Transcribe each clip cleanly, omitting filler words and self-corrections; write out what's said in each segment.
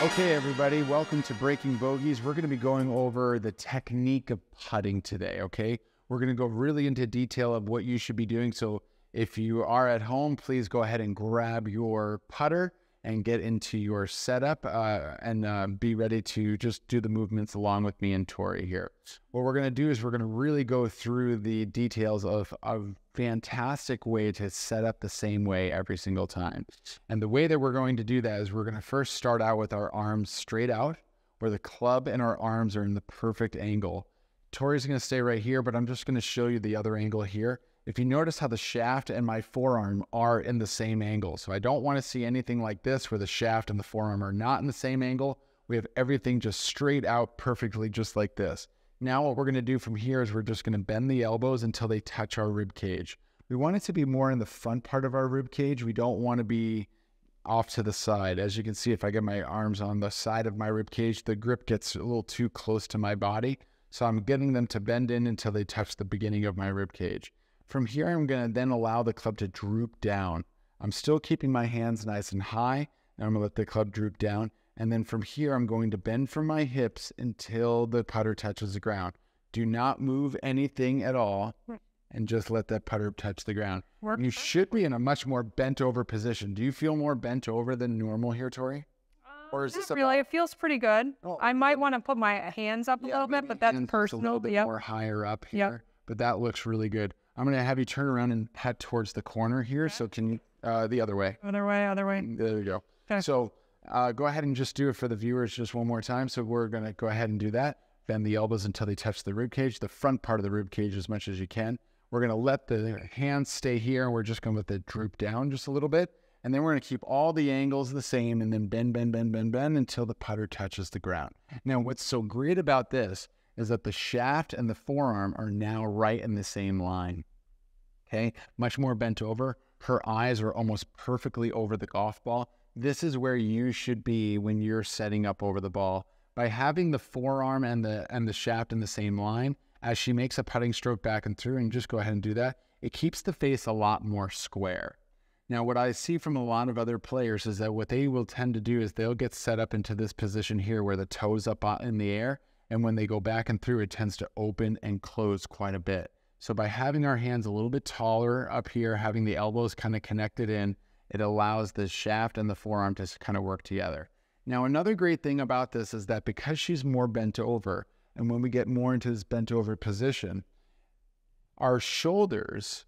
Okay, everybody, welcome to Breaking Bogeys. We're going to be going over the technique of putting today, okay? We're going to go really into detail of what you should be doing. So if you are at home, please go ahead and grab your putter and get into your setup and be ready to just do the movements along with me and Tori here. What we're going to do is we're going to really go through the details of a fantastic way to set up the same way every single time. And the way that we're going to do that is we're going to first start out with our arms straight out, where the club and our arms are in the perfect angle. Tori's going to stay right here, but I'm just going to show you the other angle here. If you notice how the shaft and my forearm are in the same angle. So I don't want to see anything like this where the shaft and the forearm are not in the same angle. We have everything just straight out perfectly just like this. Now what we're going to do from here is we're just going to bend the elbows until they touch our rib cage. We want it to be more in the front part of our rib cage. We don't want to be off to the side. As you can see, if I get my arms on the side of my rib cage, the grip gets a little too close to my body. So I'm getting them to bend in until they touch the beginning of my rib cage. From here, I'm going to then allow the club to droop down. I'm still keeping my hands nice and high, and I'm going to let the club droop down. And then from here, I'm going to bend from my hips until the putter touches the ground. Do not move anything at all, and just let that putter touch the ground. You should be in a much more bent over position. Do you feel more bent over than normal here, Tori? Or is this really? It feels pretty good. Oh, I might want to put my hands up a little bit, but that's personal. A little bit more higher up here, but that looks really good. I'm going to have you turn around and head towards the corner here. Okay. So can you, the other way. Other way. There you go. Okay. So go ahead and just do it for the viewers just one more time. So we're going to go ahead and do that. Bend the elbows until they touch the rib cage, the front part of the rib cage as much as you can. We're going to let the hands stay here, and we're just going to let it droop down just a little bit. And then we're going to keep all the angles the same and then bend until the putter touches the ground. Now, what's so great about this is that the shaft and the forearm are now right in the same line, okay? Much more bent over. Her eyes are almost perfectly over the golf ball. This is where you should be when you're setting up over the ball. By having the forearm and the shaft in the same line, as she makes a putting stroke back and through, and just go ahead and do that, it keeps the face a lot more square. Now, what I see from a lot of other players is that what they will tend to do is they'll get set up into this position here where the toes up in the air, and when they go back and through, it tends to open and close quite a bit. So by having our hands a little bit taller up here, having the elbows kind of connected in, it allows the shaft and the forearm to kind of work together. Now, another great thing about this is that because she's more bent over, and when we get more into this bent over position, our shoulders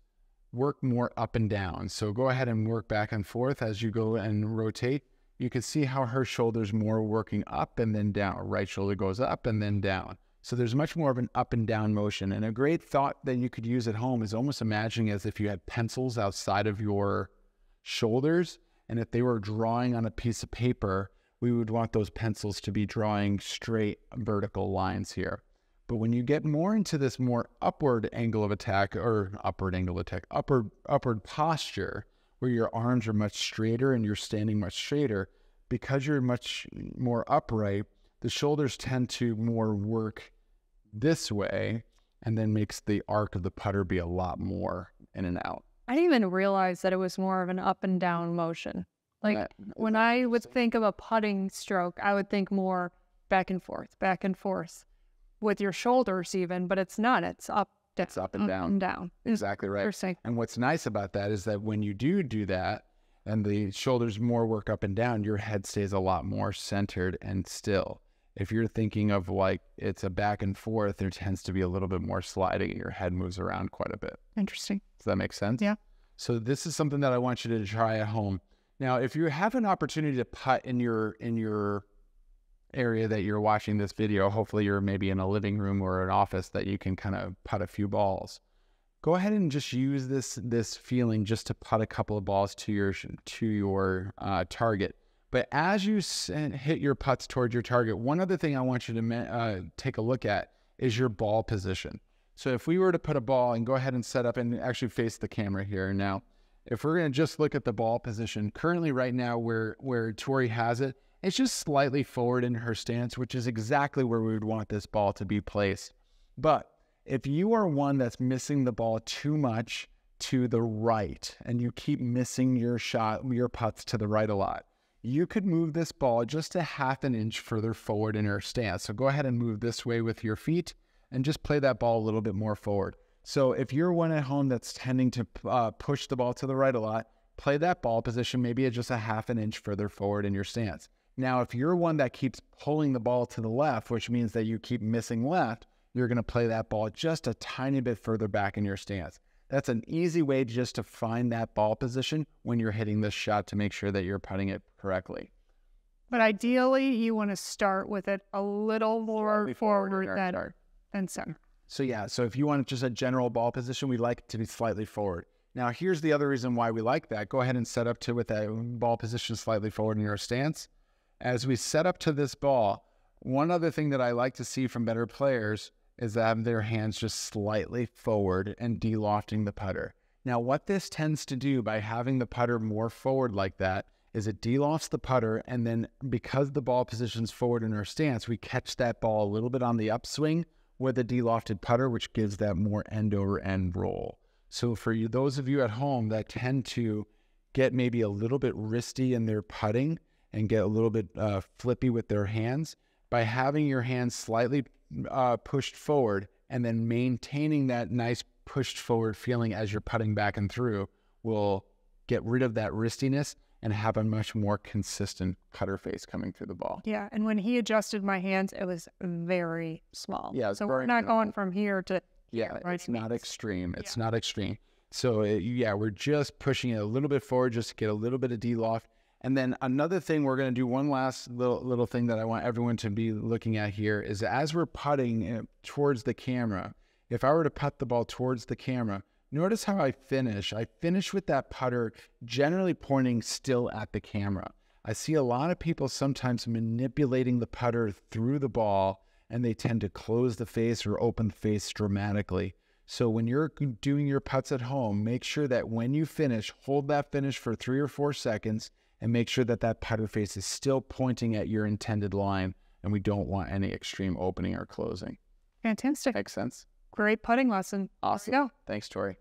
work more up and down. So go ahead and work back and forth as you go and rotate. You can see how her shoulder's more working up and then down. Right shoulder goes up and then down. So there's much more of an up and down motion. And a great thought that you could use at home is almost imagining as if you had pencils outside of your shoulders. And if they were drawing on a piece of paper, we would want those pencils to be drawing straight vertical lines here. But when you get more into this more upward angle of attack, or upward posture, where your arms are much straighter and you're standing much straighter, because you're much more upright, the shoulders tend to more work this way, and then makes the arc of the putter be a lot more in and out. I didn't even realize that it was more of an up and down motion. Like when I would think of a putting stroke, I would think more back and forth with your shoulders even, but it's not. It's up. It's up and down. Exactly right. And what's nice about that is that when you do that and the shoulders more work up and down, your head stays a lot more centered and still. If you're thinking of like it's a back and forth, there tends to be a little bit more sliding. Your head moves around quite a bit. Interesting. Does that make sense? Yeah. So this is something that I want you to try at home. Now, if you have an opportunity to putt in your area that you're watching this video, hopefully you're maybe in a living room or an office that you can kind of putt a few balls. Go ahead and just use this feeling just to putt a couple of balls to your target. But as you hit your putts towards your target, one other thing I want you to take a look at is your ball position. So if we were to put a ball and go ahead and set up and actually face the camera here now, if we're going to just look at the ball position, currently right now where Tori has it, it's just slightly forward in her stance, which is exactly where we would want this ball to be placed. But if you are one that's missing the ball too much to the right, and you keep missing your putts to the right a lot, you could move this ball just a half an inch further forward in your stance. So go ahead and move this way with your feet and just play that ball a little bit more forward. So if you're one at home that's tending to push the ball to the right a lot, play that ball position maybe just a half an inch further forward in your stance. Now, if you're one that keeps pulling the ball to the left, which means that you keep missing left, you're going to play that ball just a tiny bit further back in your stance. That's an easy way just to find that ball position when you're hitting this shot to make sure that you're putting it correctly. But ideally, you want to start with it a little more forward than center. So yeah, so if you want just a general ball position, we like it to be slightly forward. Now, here's the other reason why we like that. Go ahead and set up to with that ball position slightly forward in your stance. As we set up to this ball, one other thing that I like to see from better players is that have their hands just slightly forward and de-lofting the putter. Now, what this tends to do by having the putter more forward like that is it de-lofts the putter, and then because the ball position's forward in our stance, we catch that ball a little bit on the upswing with a de-lofted putter, which gives that more end-over-end roll. So for you, those of you at home that tend to get maybe a little bit wristy in their putting and get a little bit flippy with their hands, by having your hands slightly pushed forward and then maintaining that nice pushed forward feeling as you're putting back and through will get rid of that wristiness and have a much more consistent putter face coming through the ball. Yeah, and when he adjusted my hands, it was very small. Yeah, so we're not going from here to yeah, it's not extreme. It's yeah. not extreme. So yeah, we're just pushing it a little bit forward just to get a little bit of de-loft. And then another thing, we're going to do one last little thing that I want everyone to be looking at here is as we're putting towards the camera, if I were to putt the ball towards the camera, notice how I finish. I finish with that putter generally pointing still at the camera. I see a lot of people sometimes manipulating the putter through the ball, and they tend to close the face or open the face dramatically. So when you're doing your putts at home, make sure that when you finish, hold that finish for 3 or 4 seconds and make sure that that putter face is still pointing at your intended line, and we don't want any extreme opening or closing. Fantastic. Makes sense? Great putting lesson. Awesome. Go. Thanks, Tori.